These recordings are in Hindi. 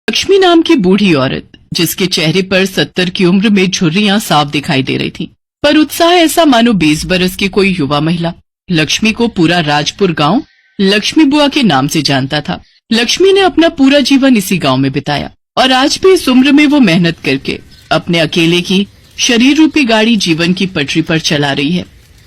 लक्ष्मी नाम की बूढ़ी औरत, जिसके चेहरे पर 70 की उम्र में झुर्रियां साफ दिखाई दे रही थीं, पर उत्साह ऐसा मानो 20 बरस की कोई युवा महिला। लक्ष्मी को पूरा राजपुर गांव लक्ष्मी बुआ के नाम से जानता था। लक्ष्मी ने अपना पूरा जीवन इसी गांव में बिताया और आज भी इस उम्र में वो मेहनत करके अपने अकेले की शरीर रूपी गाड़ी जीवन की पटरी पर चला रही है।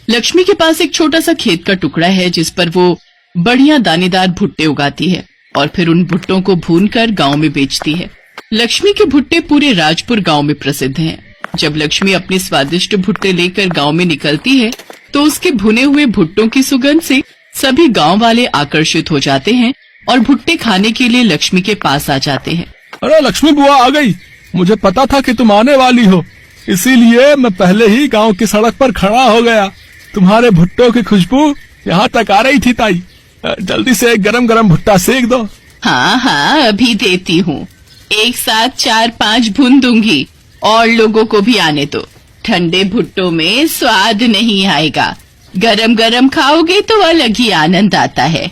लक्ष्मी के पास एक छोटा सा खेत का टुकड़ा है जिस पर वो बढ़िया दानेदार भुट्टे उगाती है और फिर उन भुट्टों को भूनकर गांव में बेचती है। लक्ष्मी के भुट्टे पूरे राजपुर गांव में प्रसिद्ध हैं। जब लक्ष्मी अपने स्वादिष्ट भुट्टे लेकर गांव में निकलती है तो उसके भुने हुए भुट्टों की सुगंध से सभी गांव वाले आकर्षित हो जाते हैं और भुट्टे खाने के लिए लक्ष्मी के पास आ जाते हैं। अरे लक्ष्मी बुआ आ गई। मुझे पता था कि तुम आने वाली हो, इसीलिए मैं पहले ही गांव की सड़क पर खड़ा हो गया। तुम्हारे भुट्टों की खुशबू यहाँ तक आ रही थी ताई। जल्दी से एक गरम गरम भुट्टा सेक दो। हाँ हाँ, अभी देती हूँ। एक साथ 4-5 भून दूंगी और लोगों को भी आने दो। ठंडे भुट्टों में स्वाद नहीं आएगा, गरम गरम खाओगे तो अलग ही आनंद आता है।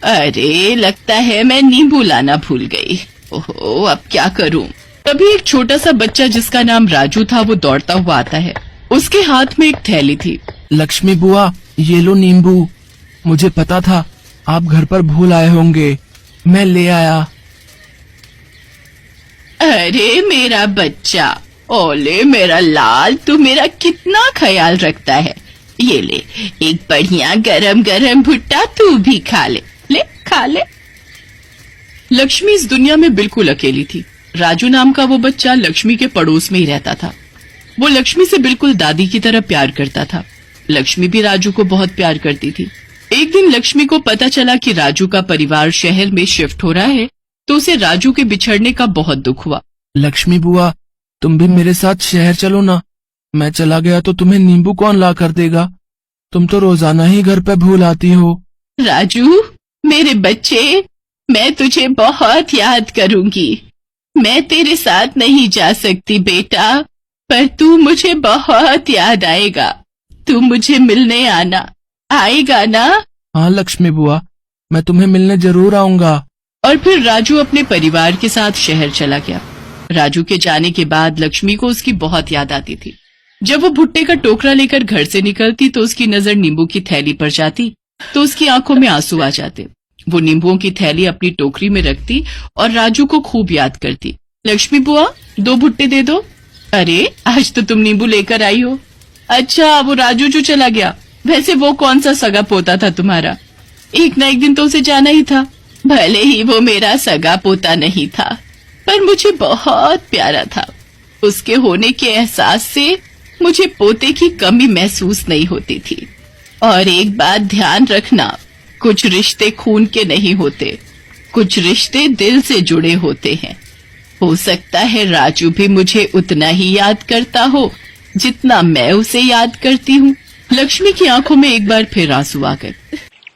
अरे लगता है मैं नींबू लाना भूल गई। ओहो, अब क्या करूं? तभी एक छोटा सा बच्चा जिसका नाम राजू था वो दौड़ता हुआ आता है। उसके हाथ में एक थैली थी। लक्ष्मी बुआ, ये लो नींबू। मुझे पता था आप घर पर भूल आए होंगे, मैं ले आया। अरे मेरा बच्चा, ओले मेरा लाल, तू मेरा कितना ख्याल रखता है। ये ले, एक बढ़िया गरम गरम भुट्टा तू भी खा ले। ले खा ले। लक्ष्मी इस दुनिया में बिल्कुल अकेली थी। राजू नाम का वो बच्चा लक्ष्मी के पड़ोस में ही रहता था। वो लक्ष्मी से बिल्कुल दादी की तरह प्यार करता था। लक्ष्मी भी राजू को बहुत प्यार करती थी। एक दिन लक्ष्मी को पता चला कि राजू का परिवार शहर में शिफ्ट हो रहा है तो उसे राजू के बिछड़ने का बहुत दुख हुआ। लक्ष्मी बुआ, तुम भी मेरे साथ शहर चलो ना। मैं चला गया तो तुम्हें नींबू कौन ला कर देगा? तुम तो रोजाना ही घर पे भूल आती हो। राजू मेरे बच्चे, मैं तुझे बहुत याद करूंगी। मैं तेरे साथ नहीं जा सकती बेटा, पर तू मुझे बहुत याद आएगा। तू मुझे मिलने आना, आएगा ना? हाँ लक्ष्मी बुआ, मैं तुम्हें मिलने जरूर आऊंगा। और फिर राजू अपने परिवार के साथ शहर चला गया। राजू के जाने के बाद लक्ष्मी को उसकी बहुत याद आती थी। जब वो भुट्टे का टोकरा लेकर घर से निकलती तो उसकी नजर नींबू की थैली पर जाती तो उसकी आंखों में आंसू आ जाते। वो नींबुओं की थैली अपनी टोकरी में रखती और राजू को खूब याद करती। लक्ष्मी बुआ, 2 भुट्टे दे दो। अरे आज तो तुम नींबू लेकर आई हो। अच्छा, वो राजू जो चला गया, वैसे वो कौन सा सगा पोता था तुम्हारा? एक न एक दिन तो उसे जाना ही था। भले ही वो मेरा सगा पोता नहीं था, पर मुझे बहुत प्यारा था। उसके होने के एहसास से मुझे पोते की कमी महसूस नहीं होती थी। और एक बात ध्यान रखना, कुछ रिश्ते खून के नहीं होते, कुछ रिश्ते दिल से जुड़े होते हैं। हो सकता है राजू भी मुझे उतना ही याद करता हो जितना मैं उसे याद करती हूँ। लक्ष्मी की आंखों में एक बार फिर आंसू आ गए।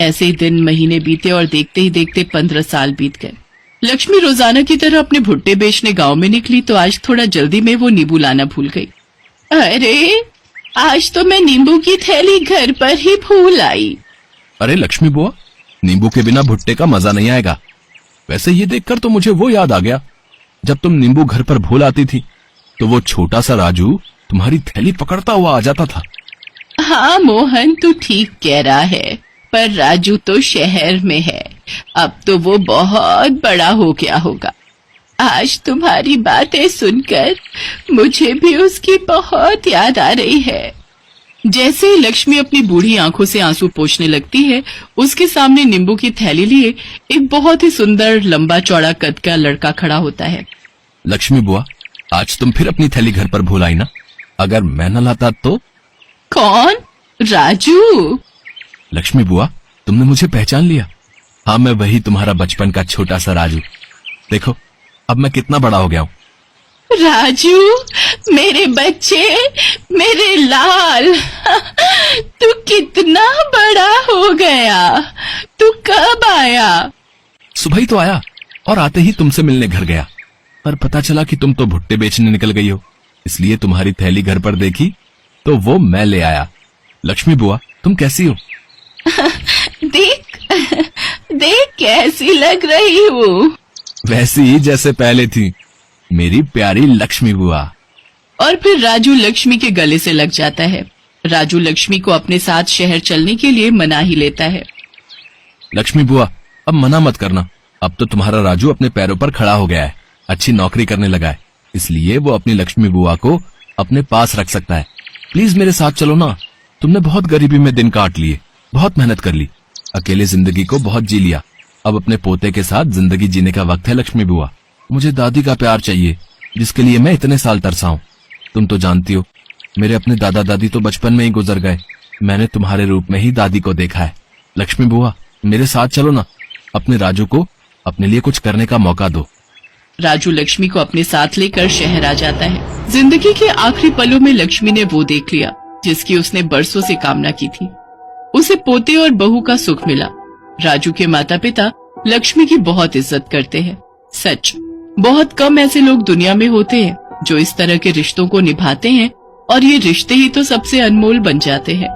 ऐसे ही दिन महीने बीते और देखते ही देखते 15 साल बीत गए। लक्ष्मी रोजाना की तरह अपने भुट्टे बेचने गांव में निकली तो आज थोड़ा जल्दी में वो नींबू लाना भूल गई। अरे आज तो मैं नींबू की थैली घर पर ही भूल आई। अरे लक्ष्मी बुआ, नींबू के बिना भुट्टे का मजा नहीं आएगा। वैसे ये देखकर तो मुझे वो याद आ गया, जब तुम नींबू घर पर भूल आती थी तो वो छोटा सा राजू तुम्हारी थैली पकड़ता हुआ आ जाता था। हाँ मोहन, तू ठीक कह रहा है, पर राजू तो शहर में है। अब तो वो बहुत बड़ा हो गया होगा। आज तुम्हारी बातें सुनकर मुझे भी उसकी बहुत याद आ रही है। जैसे ही लक्ष्मी अपनी बूढ़ी आंखों से आंसू पोंछने लगती है, उसके सामने नींबू की थैली लिए एक बहुत ही सुंदर लंबा चौड़ा कद का लड़का खड़ा होता है। लक्ष्मी बुआ, आज तुम फिर अपनी थैली घर पर भूल आई ना? अगर मैं न लाता तो? कौन? राजू? लक्ष्मी बुआ, तुमने मुझे पहचान लिया। हाँ, मैं वही तुम्हारा बचपन का छोटा सा राजू। देखो अब मैं कितना बड़ा हो गया हूँ। राजू, मेरे बच्चे, मेरे लाल, तू कितना बड़ा हो गया। तू कब आया? सुबह ही तो आया और आते ही तुमसे मिलने घर गया, पर पता चला कि तुम तो भुट्टे बेचने निकल गई हो, इसलिए तुम्हारी थैली घर पर देखी तो वो मैं ले आया। लक्ष्मी बुआ, तुम कैसी हो? देख देख कैसी लग रही हूँ। वैसी ही जैसे पहले थी, मेरी प्यारी लक्ष्मी बुआ। और फिर राजू लक्ष्मी के गले से लग जाता है। राजू लक्ष्मी को अपने साथ शहर चलने के लिए मना ही लेता है। लक्ष्मी बुआ, अब मना मत करना। अब तो तुम्हारा राजू अपने पैरों पर खड़ा हो गया है, अच्छी नौकरी करने लगा है, इसलिए वो अपनी लक्ष्मी बुआ को अपने पास रख सकता है। प्लीज मेरे साथ चलो ना। तुमने बहुत गरीबी में दिन काट लिए, बहुत मेहनत कर ली, अकेले जिंदगी को बहुत जी लिया। अब अपने पोते के साथ जिंदगी जीने का वक्त है लक्ष्मी बुआ। मुझे दादी का प्यार चाहिए, जिसके लिए मैं इतने साल तरसा हूँ। तुम तो जानती हो, मेरे अपने दादा दादी तो बचपन में ही गुजर गए। मैंने तुम्हारे रूप में ही दादी को देखा है। लक्ष्मी बुआ, मेरे साथ चलो ना। अपने राजू को अपने लिए कुछ करने का मौका दो। राजू लक्ष्मी को अपने साथ लेकर शहर आ जाता है। जिंदगी के आखिरी पलों में लक्ष्मी ने वो देख लिया जिसकी उसने बरसों से कामना की थी। उसे पोते और बहू का सुख मिला। राजू के माता पिता लक्ष्मी की बहुत इज्जत करते हैं। सच, बहुत कम ऐसे लोग दुनिया में होते हैं जो इस तरह के रिश्तों को निभाते हैं, और ये रिश्ते ही तो सबसे अनमोल बन जाते हैं।